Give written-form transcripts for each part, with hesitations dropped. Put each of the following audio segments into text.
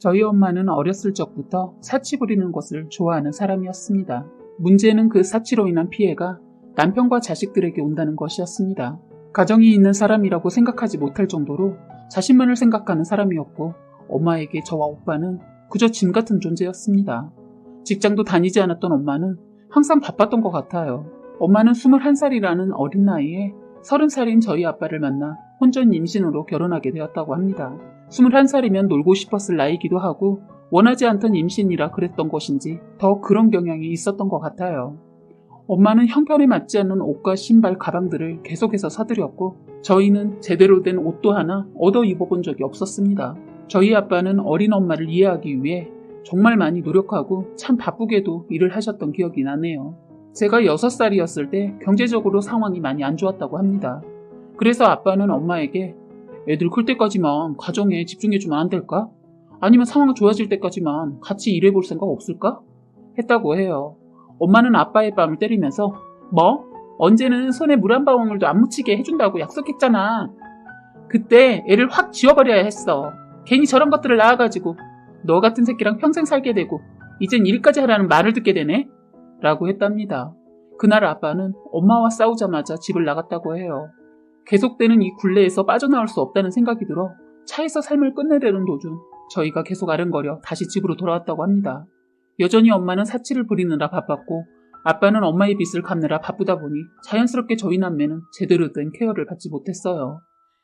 저희 엄마는 어렸을 적부터 사치 부리는 것을 좋아하는 사람이었습니다. 문제는 그 사치로 인한 피해가 남편과 자식들에게 온다는 것이었습니다. 가정이 있는 사람이라고 생각하지 못할 정도로 자신만을 생각하는 사람이었고 엄마에게 저와 오빠는 그저 짐 같은 존재였습니다. 직장도 다니지 않았던 엄마는 항상 바빴던 것 같아요. 엄마는 21살이라는 어린 나이에 30살인 저희 아빠를 만나 혼전 임신으로 결혼하게 되었다고 합니다. 21살이면 놀고 싶었을 나이기도 하고 원하지 않던 임신이라 그랬던 것인지 더 그런 경향이 있었던 것 같아요. 엄마는 형편에 맞지 않는 옷과 신발, 가방들을 계속해서 사들였고 저희는 제대로 된 옷도 하나 얻어 입어본 적이 없었습니다. 저희 아빠는 어린 엄마를 이해하기 위해 정말 많이 노력하고 참 바쁘게도 일을 하셨던 기억이 나네요. 제가 6살이었을 때 경제적으로 상황이 많이 안 좋았다고 합니다. 그래서 아빠는 엄마에게 애들 클 때까지만 가정에 집중해주면 안 될까? 아니면 상황 좋아질 때까지만 같이 일해볼 생각 없을까? 했다고 해요. 엄마는 아빠의 뺨을 때리면서 뭐? 언제는 손에 물 한 방울도 안 묻히게 해준다고 약속했잖아. 그때 애를 확 지워버려야 했어. 괜히 저런 것들을 낳아가지고 너 같은 새끼랑 평생 살게 되고 이젠 일까지 하라는 말을 듣게 되네? 라고 했답니다. 그날 아빠는 엄마와 싸우자마자 집을 나갔다고 해요. 계속되는 이 굴레에서 빠져나올 수 없다는 생각이 들어 차에서 삶을 끝내려는 도중 저희가 계속 아른거려 다시 집으로 돌아왔다고 합니다. 여전히 엄마는 사치를 부리느라 바빴고 아빠는 엄마의 빚을 갚느라 바쁘다 보니 자연스럽게 저희 남매는 제대로 된 케어를 받지 못했어요.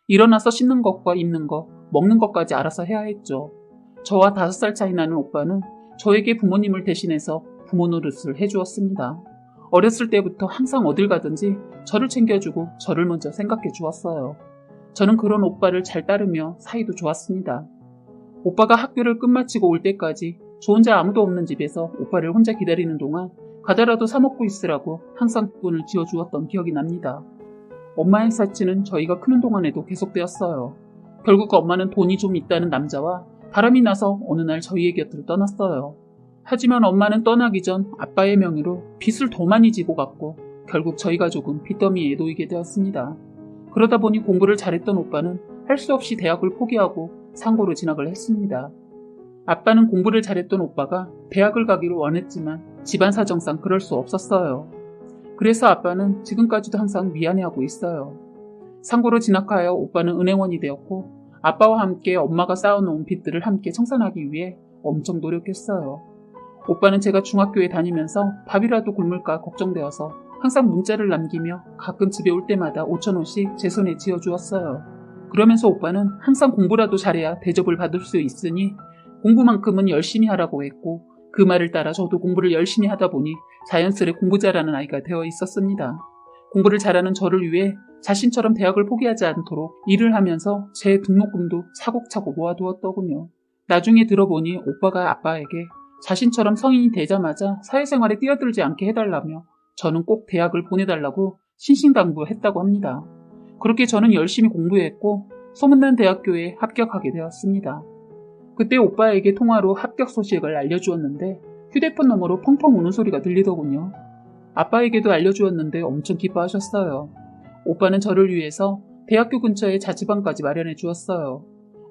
일어나서 씻는 것과 입는 것, 먹는 것까지 알아서 해야 했죠. 저와 5살 차이 나는 오빠는 저에게 부모님을 대신해서 부모 노릇을 해주었습니다. 어렸을 때부터 항상 어딜 가든지 저를 챙겨주고 저를 먼저 생각해 주었어요. 저는 그런 오빠를 잘 따르며 사이도 좋았습니다. 오빠가 학교를 끝마치고 올 때까지 저 혼자 아무도 없는 집에서 오빠를 혼자 기다리는 동안 과자라도 사 먹고 있으라고 항상 돈을 지어주었던 기억이 납니다. 엄마의 사치는 저희가 크는 동안에도 계속되었어요. 결국 엄마는 돈이 좀 있다는 남자와 바람이 나서 어느 날 저희의 곁을 떠났어요. 하지만 엄마는 떠나기 전 아빠의 명의로 빚을 더 많이 지고 갔고 결국 저희 가족은 빚더미에 놓이게 되었습니다. 그러다 보니 공부를 잘했던 오빠는 할 수 없이 대학을 포기하고 상고로 진학을 했습니다. 아빠는 공부를 잘했던 오빠가 대학을 가기를 원했지만 집안 사정상 그럴 수 없었어요. 그래서 아빠는 지금까지도 항상 미안해하고 있어요. 상고로 진학하여 오빠는 은행원이 되었고 아빠와 함께 엄마가 쌓아놓은 빚들을 함께 청산하기 위해 엄청 노력했어요. 오빠는 제가 중학교에 다니면서 밥이라도 굶을까 걱정되어서 항상 문자를 남기며 가끔 집에 올 때마다 5,000원씩 제 손에 쥐어주었어요. 그러면서 오빠는 항상 공부라도 잘해야 대접을 받을 수 있으니 공부만큼은 열심히 하라고 했고 그 말을 따라 저도 공부를 열심히 하다 보니 자연스레 공부 잘하는 아이가 되어 있었습니다. 공부를 잘하는 저를 위해 자신처럼 대학을 포기하지 않도록 일을 하면서 제 등록금도 차곡차곡 모아두었더군요. 나중에 들어보니 오빠가 아빠에게 자신처럼 성인이 되자마자 사회생활에 뛰어들지 않게 해달라며 저는 꼭 대학을 보내달라고 신신당부했다고 합니다. 그렇게 저는 열심히 공부했고 소문난 대학교에 합격하게 되었습니다. 그때 오빠에게 통화로 합격 소식을 알려주었는데 휴대폰 너머로 펑펑 우는 소리가 들리더군요. 아빠에게도 알려주었는데 엄청 기뻐하셨어요. 오빠는 저를 위해서 대학교 근처에 자취방까지 마련해 주었어요.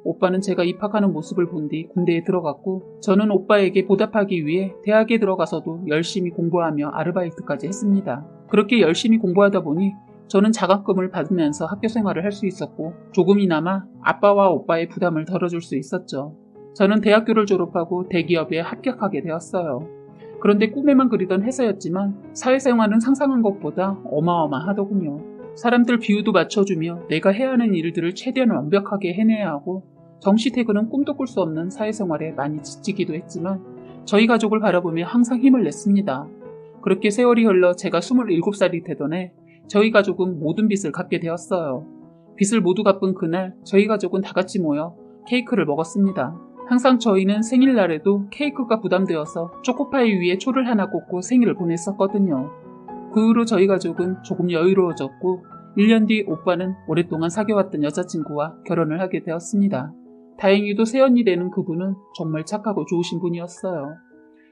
오빠는 제가 입학하는 모습을 본 뒤 군대에 들어갔고 저는 오빠에게 보답하기 위해 대학에 들어가서도 열심히 공부하며 아르바이트까지 했습니다. 그렇게 열심히 공부하다 보니 저는 장학금을 받으면서 학교 생활을 할 수 있었고 조금이나마 아빠와 오빠의 부담을 덜어줄 수 있었죠. 저는 대학교를 졸업하고 대기업에 합격하게 되었어요. 그런데 꿈에만 그리던 회사였지만 사회생활은 상상한 것보다 어마어마하더군요. 사람들 비유도 맞춰주며 내가 해야 하는 일들을 최대한 완벽하게 해내야 하고 정시퇴근은 꿈도 꿀 수 없는 사회생활에 많이 지치기도 했지만 저희 가족을 바라보며 항상 힘을 냈습니다. 그렇게 세월이 흘러 제가 27살이 되던 해 저희 가족은 모든 빚을 갚게 되었어요. 빚을 모두 갚은 그날 저희 가족은 다 같이 모여 케이크를 먹었습니다. 항상 저희는 생일날에도 케이크가 부담되어서 초코파이 위에 초를 하나 꽂고 생일을 보냈었거든요. 그 후로 저희 가족은 조금 여유로워졌고 1년 뒤 오빠는 오랫동안 사귀어왔던 여자친구와 결혼을 하게 되었습니다. 다행히도 새언니 되는 그분은 정말 착하고 좋으신 분이었어요.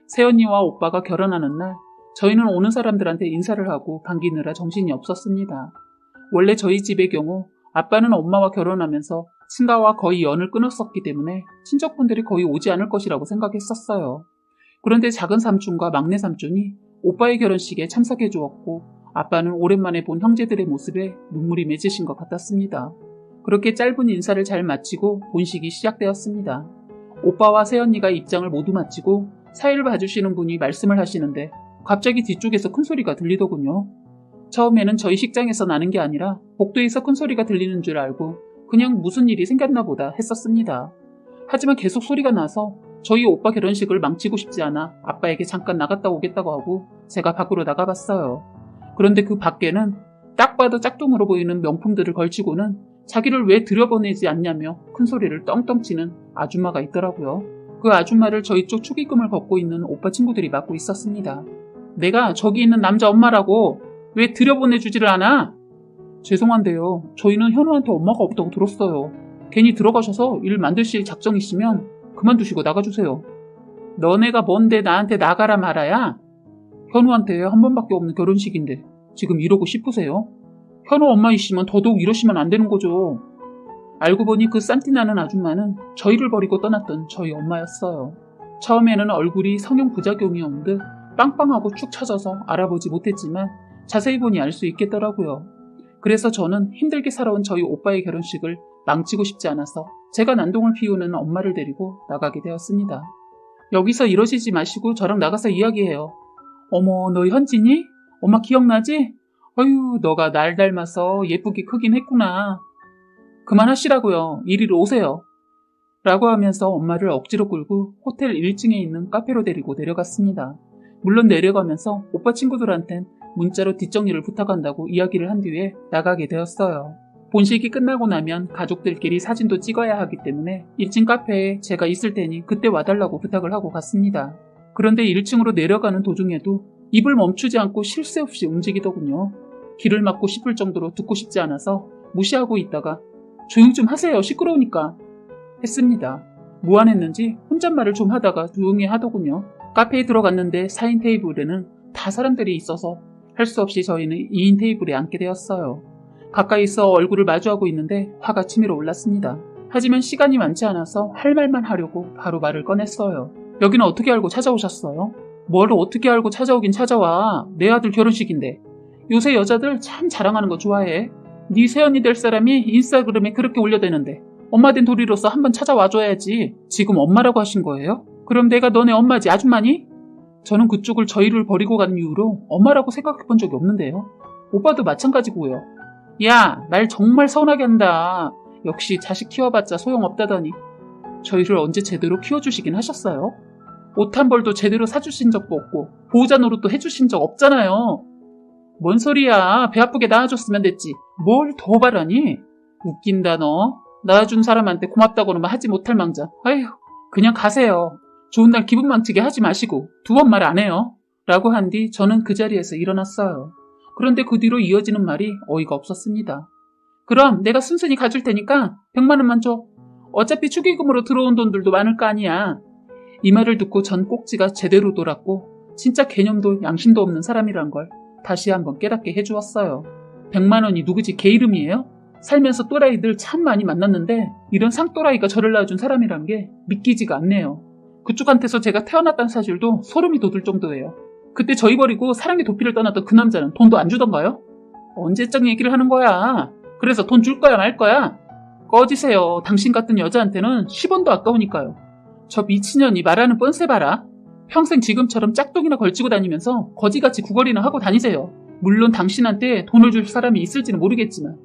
새언니와 오빠가 결혼하는 날 저희는 오는 사람들한테 인사를 하고 반기느라 정신이 없었습니다. 원래 저희 집의 경우 아빠는 엄마와 결혼하면서 승가와 거의 연을 끊었었기 때문에 친척분들이 거의 오지 않을 것이라고 생각했었어요. 그런데 작은 삼촌과 막내 삼촌이 오빠의 결혼식에 참석해 주었고 아빠는 오랜만에 본 형제들의 모습에 눈물이 맺으신 것 같았습니다. 그렇게 짧은 인사를 잘 마치고 본식이 시작되었습니다. 오빠와 새언니가 입장을 모두 마치고 사회를 봐주시는 분이 말씀을 하시는데 갑자기 뒤쪽에서 큰 소리가 들리더군요. 처음에는 저희 식장에서 나는 게 아니라 복도에서 큰 소리가 들리는 줄 알고 그냥 무슨 일이 생겼나 보다 했었습니다. 하지만 계속 소리가 나서 저희 오빠 결혼식을 망치고 싶지 않아 아빠에게 잠깐 나갔다 오겠다고 하고 제가 밖으로 나가봤어요. 그런데 그 밖에는 딱 봐도 짝퉁으로 보이는 명품들을 걸치고는 자기를 왜 들여보내지 않냐며 큰 소리를 떵떵 치는 아줌마가 있더라고요. 그 아줌마를 저희 쪽 축의금을 걷고 있는 오빠 친구들이 맡고 있었습니다. 내가 저기 있는 남자 엄마라고 왜 들여보내주지를 않아? 죄송한데요. 저희는 현우한테 엄마가 없다고 들었어요. 괜히 들어가셔서 일 만드실 작정이시면 그만두시고 나가주세요. 너네가 뭔데 나한테 나가라 말아야? 현우한테 한 번밖에 없는 결혼식인데 지금 이러고 싶으세요? 현우 엄마이시면 더더욱 이러시면 안 되는 거죠. 알고 보니 그 싼티나는 아줌마는 저희를 버리고 떠났던 저희 엄마였어요. 처음에는 얼굴이 성형 부작용이었는 듯 빵빵하고 축 처져서 알아보지 못했지만 자세히 보니 알 수 있겠더라고요. 그래서 저는 힘들게 살아온 저희 오빠의 결혼식을 망치고 싶지 않아서 제가 난동을 피우는 엄마를 데리고 나가게 되었습니다. 여기서 이러시지 마시고 저랑 나가서 이야기해요. 어머, 너 현진이? 엄마 기억나지? 어휴, 너가 날 닮아서 예쁘게 크긴 했구나. 그만하시라고요. 이리로 오세요. 라고 하면서 엄마를 억지로 끌고 호텔 1층에 있는 카페로 데리고 내려갔습니다. 물론 내려가면서 오빠 친구들한텐 문자로 뒷정리를 부탁한다고 이야기를 한 뒤에 나가게 되었어요. 본식이 끝나고 나면 가족들끼리 사진도 찍어야 하기 때문에 1층 카페에 제가 있을 테니 그때 와달라고 부탁을 하고 갔습니다. 그런데 1층으로 내려가는 도중에도 입을 멈추지 않고 쉴 새 없이 움직이더군요. 귀를 막고 싶을 정도로 듣고 싶지 않아서 무시하고 있다가 조용 좀 하세요. 시끄러우니까 했습니다. 무안했는지 혼잣말을 좀 하다가 조용히 하더군요. 카페에 들어갔는데 4인 테이블에는 다 사람들이 있어서 할 수 없이 저희는 2인 테이블에 앉게 되었어요. 가까이서 얼굴을 마주하고 있는데 화가 치밀어 올랐습니다. 하지만 시간이 많지 않아서 할 말만 하려고 바로 말을 꺼냈어요. 여기는 어떻게 알고 찾아오셨어요? 뭘 어떻게 알고 찾아오긴 찾아와. 내 아들 결혼식인데. 요새 여자들 참 자랑하는 거 좋아해. 네 새언니 될 사람이 인스타그램에 그렇게 올려대는데 엄마 된 도리로서 한번 찾아와줘야지. 지금 엄마라고 하신 거예요? 그럼 내가 너네 엄마지 아줌마니? 저는 그쪽을 저희를 버리고 가는 이유로 엄마라고 생각해 본 적이 없는데요. 오빠도 마찬가지고요. 야, 날 정말 서운하게 한다. 역시 자식 키워봤자 소용없다더니. 저희를 언제 제대로 키워주시긴 하셨어요? 옷 한 벌도 제대로 사주신 적도 없고 보호자 노릇도 해주신 적 없잖아요. 뭔 소리야. 배 아프게 낳아줬으면 됐지. 뭘 더 바라니? 웃긴다 너. 낳아준 사람한테 고맙다고는 하지 못할 망정. 아휴, 그냥 가세요. 좋은 날 기분 망치게 하지 마시고 2번 말 안 해요. 라고 한 뒤 저는 그 자리에서 일어났어요. 그런데 그 뒤로 이어지는 말이 어이가 없었습니다. 그럼 내가 순순히 가줄 테니까 100만 원만 줘. 어차피 축의금으로 들어온 돈들도 많을 거 아니야. 이 말을 듣고 전 꼭지가 제대로 돌았고 진짜 개념도 양심도 없는 사람이란 걸 다시 한번 깨닫게 해주었어요. 100만 원이 누구지 개 이름이에요? 살면서 또라이들 참 많이 만났는데 이런 상또라이가 저를 낳아준 사람이란 게 믿기지가 않네요. 그쪽한테서 제가 태어났다는 사실도 소름이 돋을 정도예요. 그때 저희 버리고 사랑의 도피를 떠났던 그 남자는 돈도 안 주던가요? 언제적 얘기를 하는 거야? 그래서 돈 줄 거야 말 거야? 꺼지세요. 당신 같은 여자한테는 10원도 아까우니까요. 저 미친년이 말하는 뻔세 봐라. 평생 지금처럼 짝퉁이나 걸치고 다니면서 거지같이 구걸이나 하고 다니세요. 물론 당신한테 돈을 줄 사람이 있을지는 모르겠지만.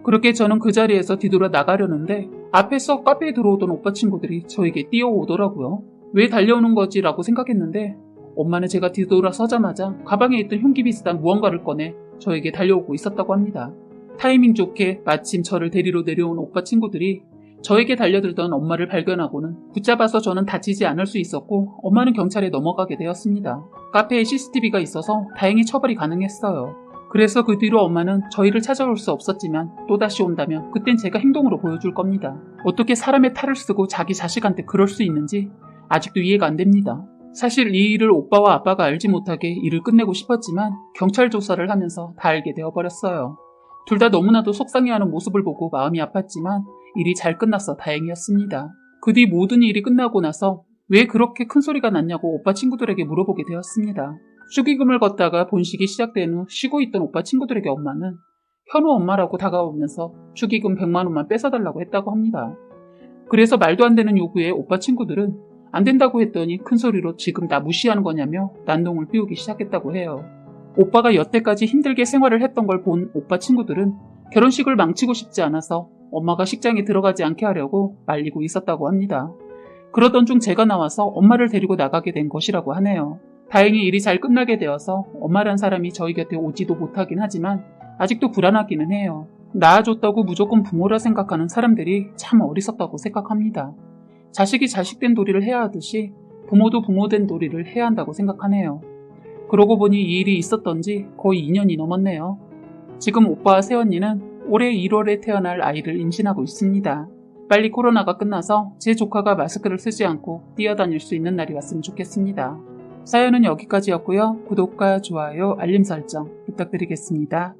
그렇게 저는 그 자리에서 뒤돌아 나가려는데 앞에서 카페에 들어오던 오빠 친구들이 저에게 뛰어오더라고요. 왜 달려오는 거지라고 생각했는데 엄마는 제가 뒤돌아서자마자 가방에 있던 흉기 비슷한 무언가를 꺼내 저에게 달려오고 있었다고 합니다. 타이밍 좋게 마침 저를 데리러 내려온 오빠 친구들이 저에게 달려들던 엄마를 발견하고는 붙잡아서 저는 다치지 않을 수 있었고 엄마는 경찰에 넘어가게 되었습니다. 카페에 CCTV가 있어서 다행히 처벌이 가능했어요. 그래서 그 뒤로 엄마는 저희를 찾아올 수 없었지만 또다시 온다면 그땐 제가 행동으로 보여줄 겁니다. 어떻게 사람의 탈을 쓰고 자기 자식한테 그럴 수 있는지 아직도 이해가 안 됩니다. 사실 이 일을 오빠와 아빠가 알지 못하게 일을 끝내고 싶었지만 경찰 조사를 하면서 다 알게 되어버렸어요. 둘 다 너무나도 속상해하는 모습을 보고 마음이 아팠지만 일이 잘 끝나서 다행이었습니다. 그 뒤 모든 일이 끝나고 나서 왜 그렇게 큰 소리가 났냐고 오빠 친구들에게 물어보게 되었습니다. 축의금을 걷다가 본식이 시작된 후 쉬고 있던 오빠 친구들에게 엄마는 현우 엄마라고 다가오면서 축의금 100만 원만 뺏어달라고 했다고 합니다. 그래서 말도 안 되는 요구에 오빠 친구들은 안 된다고 했더니 큰 소리로 지금 나 무시하는 거냐며 난동을 피우기 시작했다고 해요. 오빠가 여태까지 힘들게 생활을 했던 걸 본 오빠 친구들은 결혼식을 망치고 싶지 않아서 엄마가 식장에 들어가지 않게 하려고 말리고 있었다고 합니다. 그러던 중 제가 나와서 엄마를 데리고 나가게 된 것이라고 하네요. 다행히 일이 잘 끝나게 되어서 엄마란 사람이 저희 곁에 오지도 못하긴 하지만 아직도 불안하기는 해요. 낳아줬다고 무조건 부모라 생각하는 사람들이 참 어리석다고 생각합니다. 자식이 자식된 도리를 해야 하듯이 부모도 부모된 도리를 해야 한다고 생각하네요. 그러고 보니 이 일이 있었던 지 거의 2년이 넘었네요. 지금 오빠와 새언니는 올해 1월에 태어날 아이를 임신하고 있습니다. 빨리 코로나가 끝나서 제 조카가 마스크를 쓰지 않고 뛰어다닐 수 있는 날이 왔으면 좋겠습니다. 사연은 여기까지였고요. 구독과 좋아요, 알림 설정 부탁드리겠습니다.